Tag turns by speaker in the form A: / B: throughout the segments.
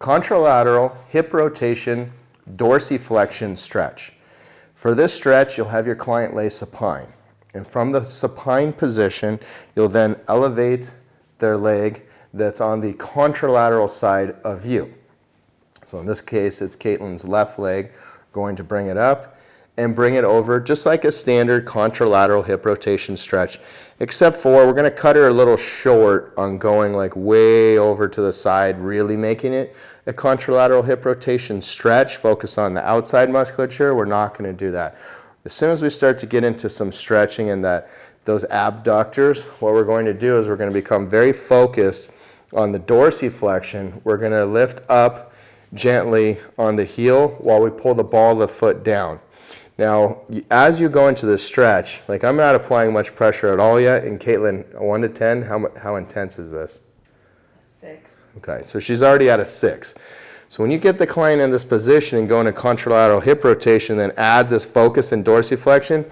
A: Contralateral hip rotation dorsiflexion stretch. For this stretch, you'll have your client lay supine. And from the supine position, you'll then elevate their leg that's on the contralateral side of you. So in this case, it's Caitlin's left leg. Going to bring it up and bring it over just like a standard contralateral hip rotation stretch, except for we're going to cut her a little short on going like way over to the side, really making it a contralateral hip rotation stretch. Focus on the outside musculature. We're not going to do that. As soon as we start to get into some stretching and those abductors, what we're going to do is we're going to become very focused on the dorsiflexion. We're going to lift up gently on the heel while we pull the ball of the foot down. Now, as you go into this stretch, like I'm not applying much pressure at all yet. And Caitlin, 1 to 10, how intense is this?
B: 6.
A: Okay, so she's already at a 6. So when you get the client in this position and go into contralateral hip rotation, then add this focus and dorsiflexion,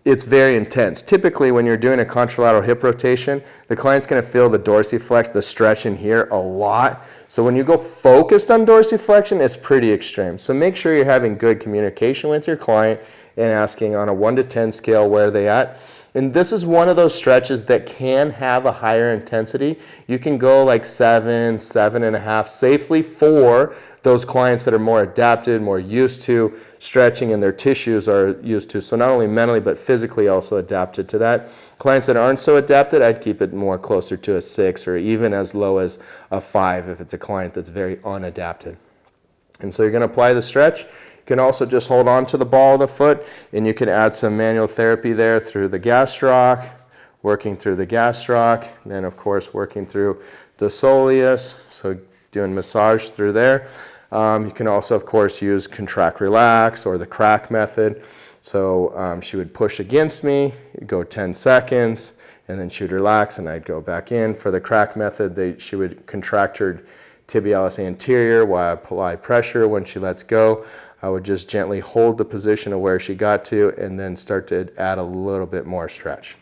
A: it's very intense. Typically, when you're doing a contralateral hip rotation, the client's going to feel the dorsiflex, the stretch in here a lot. So when you go focused on dorsiflexion, it's pretty extreme. So make sure you're having good communication with your client and asking on a 1 to 10 scale where they at. And this is one of those stretches that can have a higher intensity. You can go like 7, 7.5 safely for those clients that are more adapted, more used to stretching, and their tissues are used to. So not only mentally, but physically also adapted to that. Clients that aren't so adapted, I'd keep it more closer to a 6 or even as low as a 5 if it's a client that's very unadapted. And so you're going to apply the stretch. You can also just hold on to the ball of the foot, and you can add some manual therapy there through the gastroc, working through the gastroc, and then of course working through the soleus, so doing massage through there. You can also of course use contract relax or the crack method. So she would push against me, go 10 seconds, and then she would relax and I'd go back in. For the crack method, she would contract her tibialis anterior while I apply pressure. When she lets go, I would just gently hold the position of where she got to and then start to add a little bit more stretch.